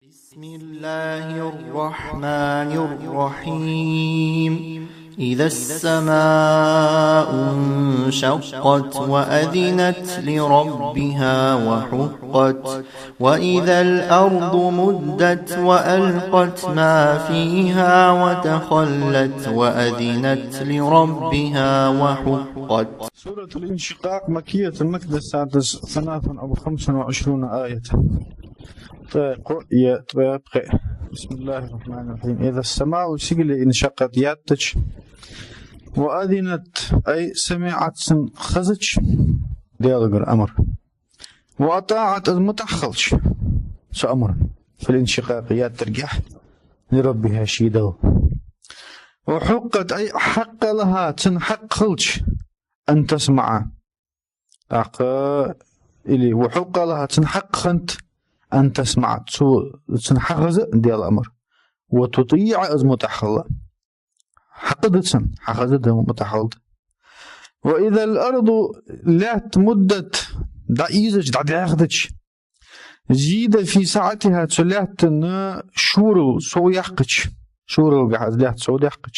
بسم الله الرحمن الرحيم. إذا السماء انشقت وأذنت لربها وحقت وإذا الأرض مدت وألقت ما فيها وتخلت وأذنت لربها وحقت. سورة الانشقاق مكية المكة السادس 25 آية. بسم الله الرحمن الرحيم. إذا السماء سجل انشقت ياتج وأذنت أي سمعت خزج ديالغر أمر وأطاعت المتخلش سأمر في الانشقاق ياترجح لربها شيدل وحقت أي حق لها تنحق خلش أن تسمع إلي وحق لها تنحق خنت أن تسمع تنحغز ديال الأمر وتطيع از متحلة حقدتسن حقدت متحلة. وإذا الأرض لا تمدت دعيزج دعيخدج زيد في ساعتها تلات شورل سو يحقج شورل قاعد لا سو يحقج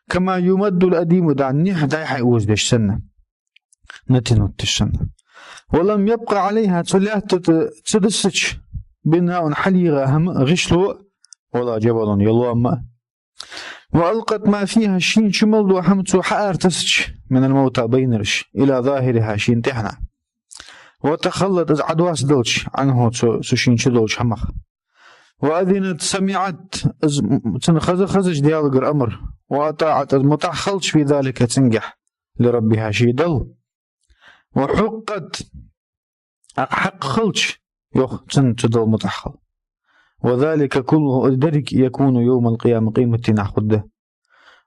كما يمد الأديم دعنيح دايح يوز بيش سنة نتنوت السنة ولم يبقى عليها تلات تدسج بناء حليغة هم غشلو ولا جبل يلو أما وألقت ما فيها شين شمل وحمت حار تسج من الموتى بينرش إلى ظاهرها شين تحنا وتخلت عدواس دلش عنه سشين شدلش همخ وأذنت سمعت خزج ديالغر أمر وأطاعت المتخلش في ذلك تنجح لربها شيدل وحقت حق خلش يخ تدل متحل وذلك كله الدرك يكون يوم القيامة قيمة ناخده.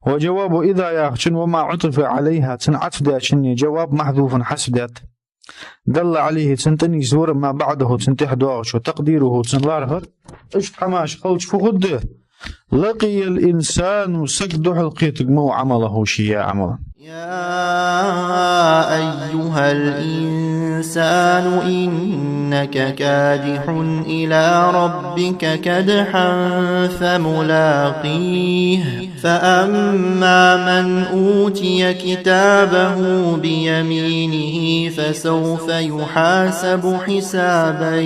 وجواب إذا ياخشن وما عطف عليها تنعطف داشني جواب محذوف حسدات دل عليه تنتني زور ما بعده تنتح دواغش وتقديره تنلارغر اش حماش خلش فخده لقي الإنسان سكدح القيتق مو عمله شيء عملا. يا أيها الإنسان إنك كادح إلى ربك كدحا فملاقيه فأما من أوتي كتابه بيمينه فسوف يحاسب حسابا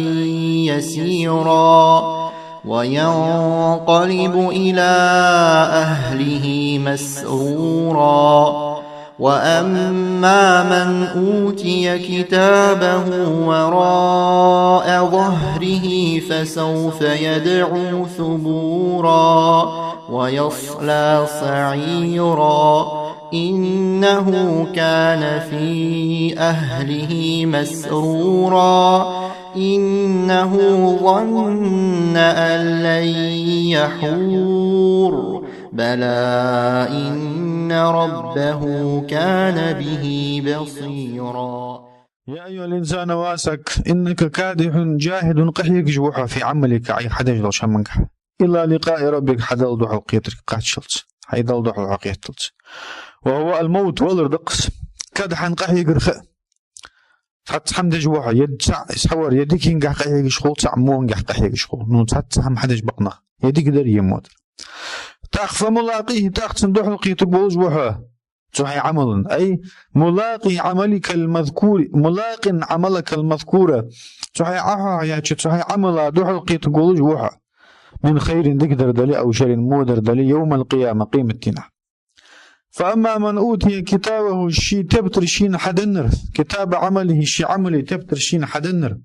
يسيرا وينقلب إلى أهله مسرورا. وأما من أوتي كتابه وراء ظهره فسوف يدعو ثبورا ويصلى سعيرا إنه كان في أهله مسرورا إنه ظن أن لن يحور بلى إن ربه كان به بصيرا. يا أيها الإنسان واسك إنك كادح جاهد قحيك جوحا في عملك أي حدج لو شمنك إلا لقاء ربك حدل دوح قيترك قاتشلت حيدل دوح العقيتلت وهو الموت والردقس كادحا قحيك رخ حتى حمد جوحا يد سع يسحور يديك ينقح قحيك شغل سع مو ينقح قحيك شغل نون حتى هم حدج بقنا يديك در يموت تأخف ملاقيه تأخذ صندوق القيت بوجوها صحيح عمل أي ملاقي عملك المذكور ملاق عملك المذكورة صحيح يا صحيح عمل دوح القيت بوجوها من خير ذكر دلي أو شر مودر دلي يوم القيامة قيمتنا. فأما من أوتي كتابه الشي تبتر شين حدنر كتاب عمله الشي عملي تبتر شين حدنر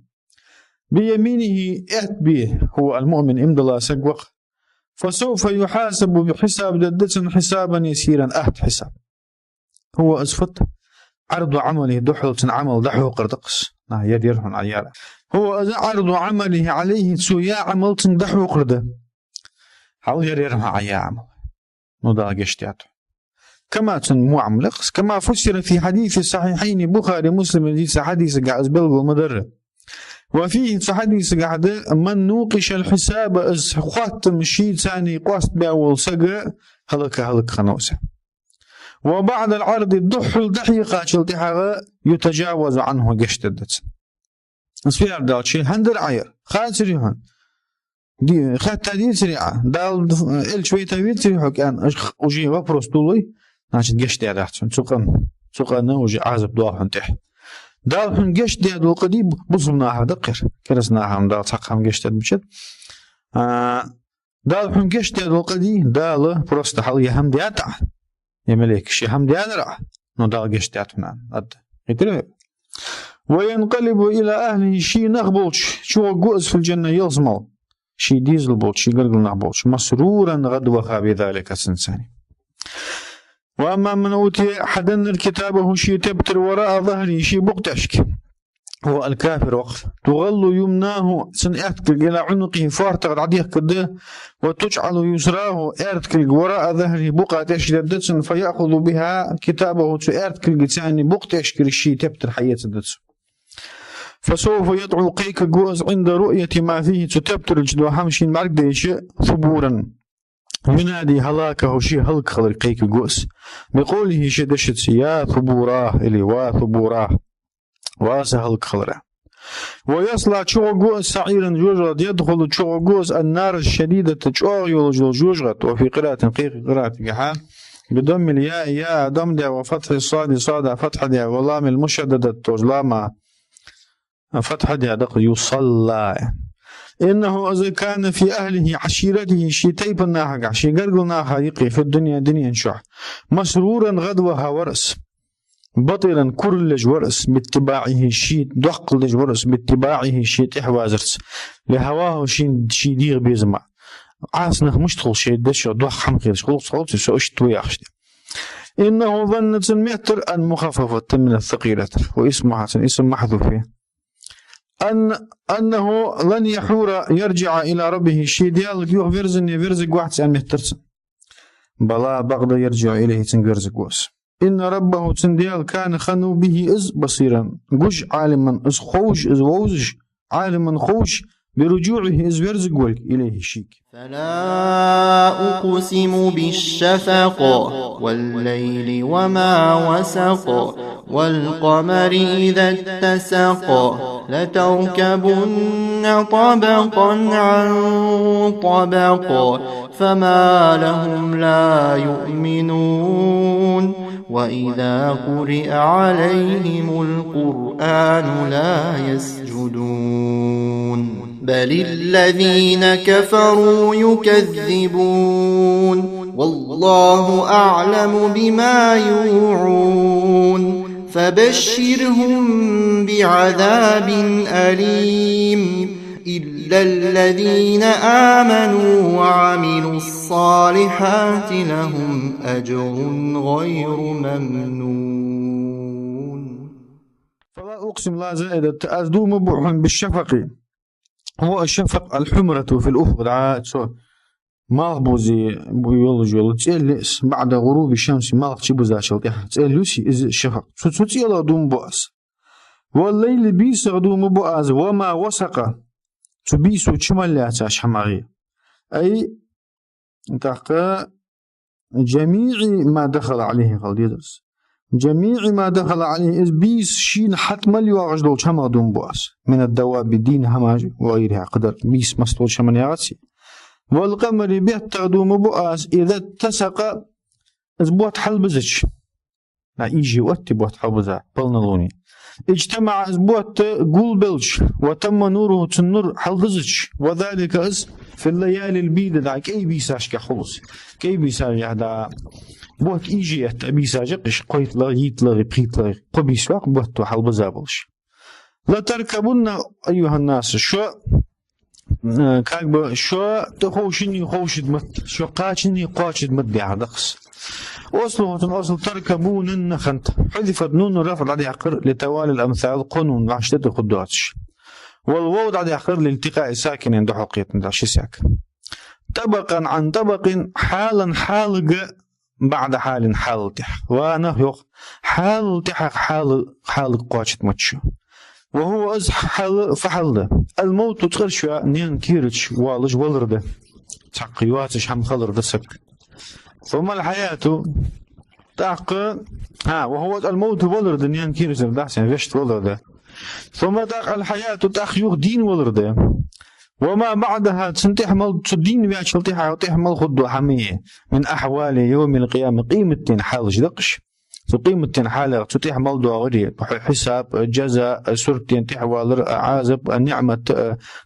بيمينه به هو المؤمن امدلا سقوق فسوف يحاسب بحساب ددة حسابا يسيرا حساب هو أزفت عرض عمله دحل عمل دحو قردقس يديرهن عيالا هو عرض عمله عليه سويا عمل دحو قرده حاول يديرها عيا عمل نضع قشتياته كما مو عملقس كما فسر في حديث الصحيحين بخاري مسلم حديث قاعد بلغو مدرب وفيه حديث قاعد من نوقش الحساب از خاتم شيء ثاني قاست باول سقى هلك خنوسه وبعد العرض الدحل دحيقة شلتها يتجاوز عنه قشتدت اسفير دالشي هندر عير خاسريهن دي خدت دي سريعة دال شوية تبيت سريعة كان وجي вопрос طولي значит جشت يا دحت سقنا وجي عازب دوا هنتح دال هن جشت يا دو قديم بصمنا هذا قر كرسنا هم دال تقام جشت بجد دال هن جشت يا دو قديم دال просто حال يهم دياتا يملك شي هم ديانا نو دال جشت ياتنا قد يترى وينقلب إلى أهله شي نغبولش شو جوز في الجنة يلزمل شي ديزل بولش شي قلقل نغبولش مسرورا غدوها بذلك السنساني وأما من أوتي حدن الكتاب هو شي تبتر وراء ظهري شي بقتشك هو الكافر وقت تغل يمناه سنأتكل إلى عنقه فارتغل عديه كده وتجعل يسراه أرتكل وراء ظهره بقتش ددتسن فيأخذ بها كتابه تأرتكل ثاني بقتشكل شي تبتر حياة ددتسن فسوف يدعو قيك جوز عند رؤية ما فيه تتبتر الجدوى حمشين معك ديشي ثبورا ينادي هلاكه شي هلك خلق قيك جوز بقوله شدشت يا ثبوراه إلي وثبوراه واسهلك خلره ويصلع جوز سعيرا جوجغت يدخل جوز النار الشديدة تشوغ جوجغت وفي قراءة قيك قراءة بضم الياء يا ضم وفتح الصاد صاد فتح واللام المشددة تجلام فتح دق يصلى إنه إذا كان في أهله عشيرته شي تيب الناحق شي قرقل ناحق يقي في الدنيا دنيا شح مسرورا غدوها ورس بطلا كرلج ورس باتباعه شي دقلج ورس باتباعه شي تحوازرس لهواه شي ديغ بيزمع عاسنخ مشتغل شي دش دوخ حمقيرش خلص سوش توياخش إنه ظنة متر أن مخففة من الثقيلة واسمها اسم محذوف فيه أنه لن يحور يرجع إلى ربه شي ديال يوغ فيرزق واحد سان مهترسن بلا بغض يرجع إليه تنقرزق واس إن ربه تنديال كان خنو به إز بصيرا قج عالما إز خوش إز ووزج عالما خوش برجوعه إز فيرزق ولك إليه شيك فلا أقسم بالشفق والليل وما وسق والقمر إذا اتسق لتركبن طبقا عن طبق فما لهم لا يؤمنون وإذا قرئ عليهم القرآن لا يسجدون بل الذين كفروا يكذبون والله أعلم بما يوعون فبشرهم بعذاب أليم إلا الذين آمنوا وعملوا الصالحات لهم أجر غير ممنون. فلا أقسم لا زائدة أزدوم بوحن بالشفق هو الشفق الحمرة في الأفق ما بوزي بيولوجي تسألس بعد غروب الشمس ما تشبزا شلطيها تسألوسي إز الشفق تسأل دوم بؤس والليل بيس دوم بؤس وما وسق تبيسو تشملات شماغي أي تحقى جميع ما دخل عليه خلديدرس جميع ما دخل عليه إز بيس شين حتما ليواغجدول شماغ دوم بؤس من الدواب بدين هماج وغيرها قدر بيس مستول شمان يغسي والقمر بيت دوم بؤس إذا اتسق إز بوت حلبزج لا يجي وقت بوت حلبزا بلنلوني اجتمع إز بوت قول بلج وتم نوره تنور حلبزج وذلك إز في الليالي البيضة دا كي بيساش كخلص كي بيساش دا بوت يجي يحت بيساش قش قويت لغيت لغي بقيت لغي قبيس واق بوت حلبزا بلش لا تركبون أيها الناس شو كاك شو تخوشني خوشد مت شو قاچني قاچد مت بيعدقس أصل تركبون النخنت حذفت نون رفض على عقر لتوالي الأمثال قانون وعشتة خدواتش والوود على عقر لالتقاء ساكن عند حقيقة داشي ساك طبقا عن طبق حالا حال بعد حال حال تح وانا يخ حال تح حال قاچد متشو وهو از حال فحل الموت تغرش نين كيرتش والج ولرده تقيواتش هم خلر دسك ثم الحياة تاق وهو الموت ولرده نين كيرتش دحسن فيشت ولرده ثم تاق الحياة تاق يوغ دين ولرده وما بعدها تحمل تدين بها شلتها تحمل خد حمية من أحوال يوم القيامة قيمة حالش دقش قيمة حالة تحمل دوغري حساب جزاء سرتين تحوال عازب النعمة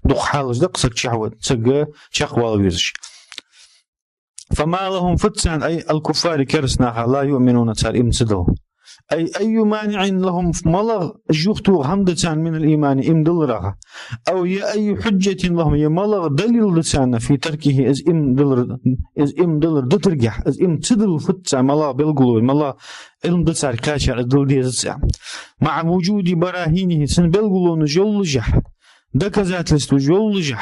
دق حالش دقسك شحوة تسق شقوال ويزش. فما لهم فتسان أي الكفار كرسناها لا يؤمنون تسار امتدل أي مانع لهم ملغ جوختو همدتان من الإيمان امدلرها أو يا أي حجة لهم يملغ دليل لسان في تركه إز امدلر دترجح إز امتدل فتسان ملا بالقلوب ملا علم دتسار كاشر دل ديزسان مع وجود براهينه سن بالقلوب جولجح دكزات لستو جولجح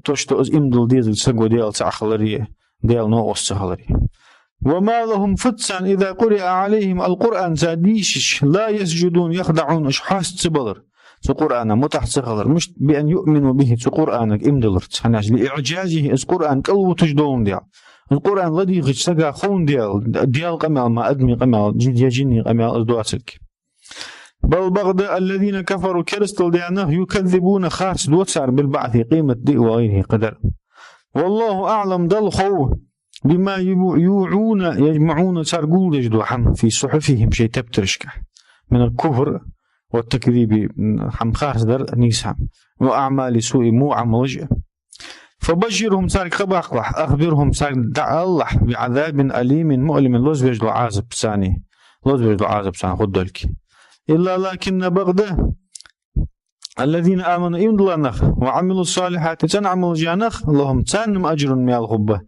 توشتو إز امدل ديزل سقو ديال تعخلريه ديال نو أصحلري. وما لهم فتسان إذا قرئ عليهم القرآن زاديشش لا يسجدون يخدعون أشحاس تبلر القرآن متحسخلر مش بأن يؤمنوا به القرآن إمدلرت حناش لإعجازه القرآن كلو تجدون ديال القرآن الذي غشتقى خون ديال قمال ما أدمي قمال جني قمال أزدواتك. بل بغض الذين كفروا كرستل ديانه يكذبون خاص دوتسار بالبعث قيمة دي وغيره قدر. والله أعلم دل خوه بما يوعون يجمعون سارقول يجدوا حم في صحفهم شيء تبترشكه من الكفر والتكذيب حم خاص در نيسهم وأعمال سوء مو عملج. فبشرهم سارق خباقلح أخبرهم سارق دع الله بعذاب أليم مؤلم لوز بيجدوا عازب ثاني خدلك إلا لكن بغده الذين آمنوا إمدلنخ وعملوا الصالحات تنعمل جانخ اللهم تانم أجر من الغبة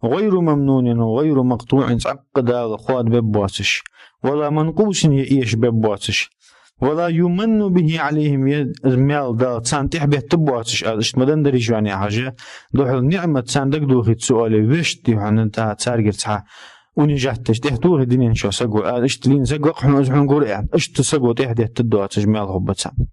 غير ممنون وغير مقطوع تعقد الأخوات ببواسش ولا منقوص يئيش ببواسش ولا يمن به عليهم يزميال دا تسان تحبه تبواسش أدشت مدن دريجو عني حاجة دوحل نعمة تسان دقدوخي تسؤالي ويش ديوحن انتها تسارقر تسعى ونجحتش تحتوه الدنيا نشو سقو اشتلين سقو قحن أزحن قرئان اشت سقو تحده تدوها تجميال غبة تسان.